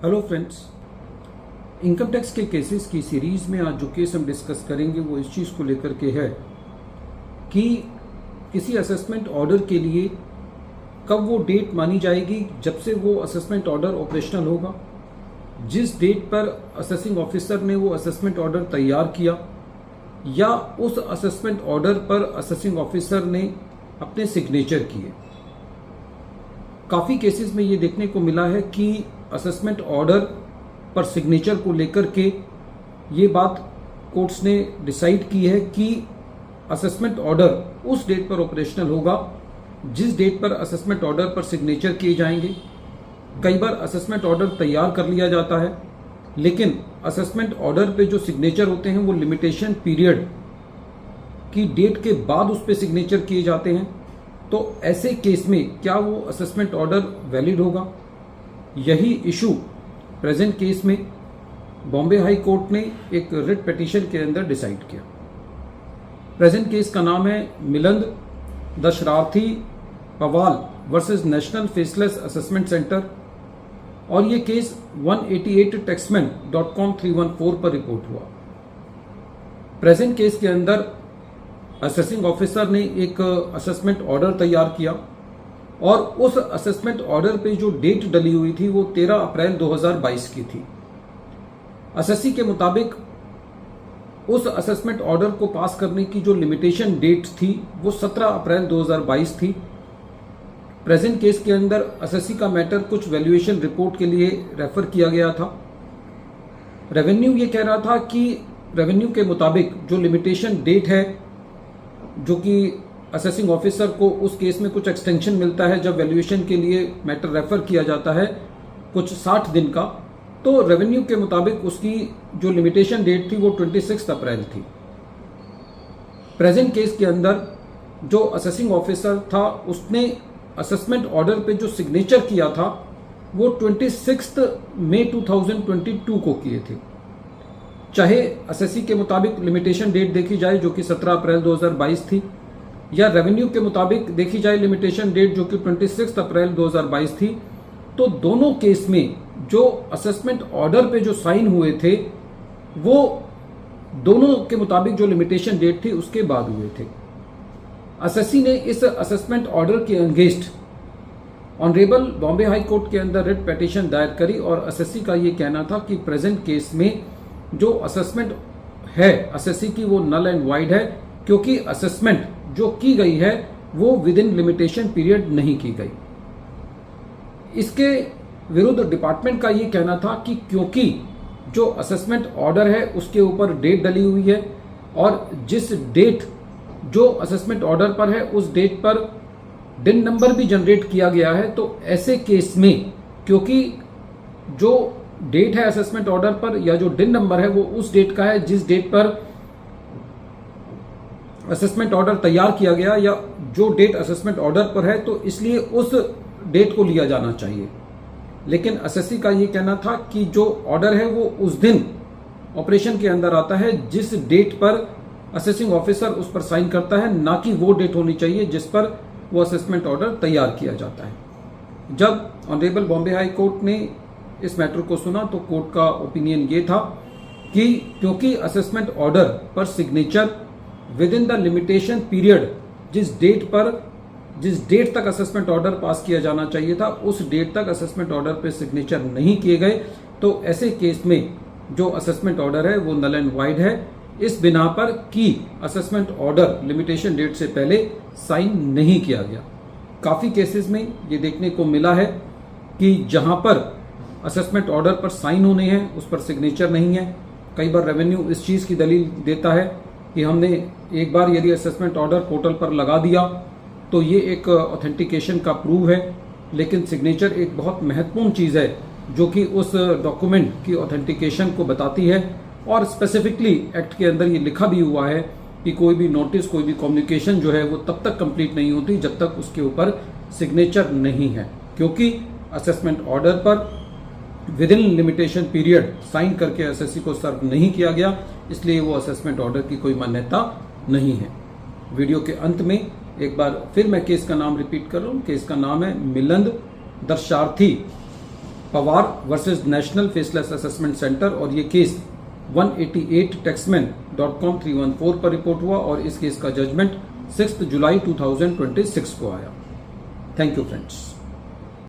Hello friends, income tax के cases की series में आज जो केस हम डिस्कस करेंगे वो इस चीज़ को लेकर के है कि किसी असेसमेंट ऑर्डर के लिए कब वो डेट मानी जाएगी जब से वो असेसमेंट ऑर्डर ऑपरेशनल होगा। जिस डेट पर असेसिंग ऑफिसर ने वो असेसमेंट ऑर्डर तैयार किया या उस असेसमेंट ऑर्डर पर असेसिंग ऑफिसर ने अपने सिग्नेचर किए। काफ़ी केसेस में ये देखने को मिला है कि असेसमेंट ऑर्डर पर सिग्नेचर को लेकर के ये बात कोर्ट्स ने डिसाइड की है कि असेसमेंट ऑर्डर उस डेट पर ऑपरेशनल होगा जिस डेट पर असेसमेंट ऑर्डर पर सिग्नेचर किए जाएंगे। कई बार असेसमेंट ऑर्डर तैयार कर लिया जाता है लेकिन असेसमेंट ऑर्डर पे जो सिग्नेचर होते हैं वो लिमिटेशन पीरियड की डेट के बाद उस पर सिग्नेचर किए जाते हैं। तो ऐसे केस में क्या वो असेसमेंट ऑर्डर वैलिड होगा? यही इशू प्रेजेंट केस में बॉम्बे हाई कोर्ट ने एक रिट पिटीशन के अंदर डिसाइड किया। प्रेजेंट केस का नाम है Milind Dashrathi Pawar versus National Faceless Assessment Centre और ये केस 188 taxman.com 314 पर रिपोर्ट हुआ। प्रेजेंट केस के अंदर असेसिंग ऑफिसर ने एक असेसमेंट ऑर्डर तैयार किया और उस असेसमेंट ऑर्डर पे जो डेट डली हुई थी वो 13 अप्रैल 2022 की थी। असेसी के मुताबिक उस असेसमेंट ऑर्डर को पास करने की जो लिमिटेशन डेट थी वो 17 अप्रैल 2022 थी। प्रेजेंट केस के अंदर असेसी का मैटर कुछ वैल्यूएशन रिपोर्ट के लिए रेफर किया गया था। रेवेन्यू ये कह रहा था कि रेवेन्यू के मुताबिक जो लिमिटेशन डेट है जो कि असेसिंग ऑफिसर को उस केस में कुछ एक्सटेंशन मिलता है जब वैल्यूएशन के लिए मैटर रेफर किया जाता है कुछ 60 दिन का, तो रेवेन्यू के मुताबिक उसकी जो लिमिटेशन डेट थी वो 26 अप्रैल थी। प्रेजेंट केस के अंदर जो असेसिंग ऑफिसर था उसने असेसमेंट ऑर्डर पे जो सिग्नेचर किया था वो 26 मई 2022 को किए थे। चाहे असेसी के मुताबिक लिमिटेशन डेट देखी जाए जो कि 17 अप्रैल 2022 थी या रेवेन्यू के मुताबिक देखी जाए लिमिटेशन डेट जो कि 26 अप्रैल 2022 थी, तो दोनों केस में जो असेसमेंट ऑर्डर पे जो साइन हुए थे वो दोनों के मुताबिक जो लिमिटेशन डेट थी उसके बाद हुए थे। असेसी ने इस असेसमेंट ऑर्डर के against honourable Bombay high court के अंदर रिट पिटीशन दायर करी और असेसी का ये कहना था कि प्रेजेंट केस में जो असेसमेंट है असेसी की वो नल एंड वाइड है क्योंकि असेसमेंट जो की गई है वो विद इन लिमिटेशन पीरियड नहीं की गई। इसके विरुद्ध डिपार्टमेंट का ये कहना था कि क्योंकि जो असेसमेंट ऑर्डर है उसके ऊपर डेट डली हुई है और जिस डेट जो असेसमेंट ऑर्डर पर है उस डेट पर डिन नंबर भी जनरेट किया गया है, तो ऐसे केस में क्योंकि जो डेट है असेसमेंट ऑर्डर पर या जो डिन नंबर है वो उस डेट का है जिस डेट पर असेसमेंट ऑर्डर तैयार किया गया या जो डेट असेसमेंट ऑर्डर पर है, तो इसलिए उस डेट को लिया जाना चाहिए। लेकिन असेसी का ये कहना था कि जो ऑर्डर है वो उस दिन ऑपरेशन के अंदर आता है जिस डेट पर असेसिंग ऑफिसर उस पर साइन करता है, ना कि वो डेट होनी चाहिए जिस पर वो असेसमेंट ऑर्डर तैयार किया जाता है। जब ऑनरेबल बॉम्बे हाई कोर्ट ने इस मैटर को सुना तो कोर्ट का ओपिनियन ये था कि क्योंकि असेसमेंट ऑर्डर पर signature with in the limitation period जिस डेट तक असेसमेंट ऑर्डर पास किया जाना चाहिए था उस डेट तक असेसमेंट ऑर्डर पे सिग्नेचर नहीं किए गए, तो ऐसे केस में जो असेसमेंट ऑर्डर है वो नल एंड वाइड है इस बिना पर कि असेसमेंट ऑर्डर लिमिटेशन डेट से पहले साइन नहीं किया गया। काफी केसेस में ये देखने को मिला है कि जहां पर असेसमेंट ऑर्डर पर साइन होने हैं उस पर सिग्नेचर नहीं है। कई बार रेवेन्यू इस चीज की दलील देता है कि हमने एक बार यदि असेसमेंट ऑर्डर पोर्टल पर लगा दिया तो ये एक ऑथेंटिकेशन का प्रूव है, लेकिन सिग्नेचर एक बहुत महत्वपूर्ण चीज़ है जो कि उस डॉक्यूमेंट की ऑथेंटिकेशन को बताती है। और स्पेसिफिकली एक्ट के अंदर ये लिखा भी हुआ है कि कोई भी नोटिस कोई भी कम्युनिकेशन जो है वो तब तक कंप्लीट नहीं होती जब तक उसके ऊपर सिग्नेचर नहीं है, क्योंकि असेसमेंट ऑर्डर पर within limitation period sign करके एसएससी को सर्व नहीं किया गया, इसलिए वो असेसमेंट ऑर्डर की कोई मान्यता नहीं है। वीडियो के अंत में एक बार फिर मैं केस का नाम रिपीट कर रहा हूं। केस का नाम है Milind Darsharthi Pawar versus National Faceless Assessment Centre, और ये केस 188 taxman.com 314 पर रिपोर्ट हुआ और इस केस का जजमेंट 6 जुलाई 2026 को आया। Thank you friends.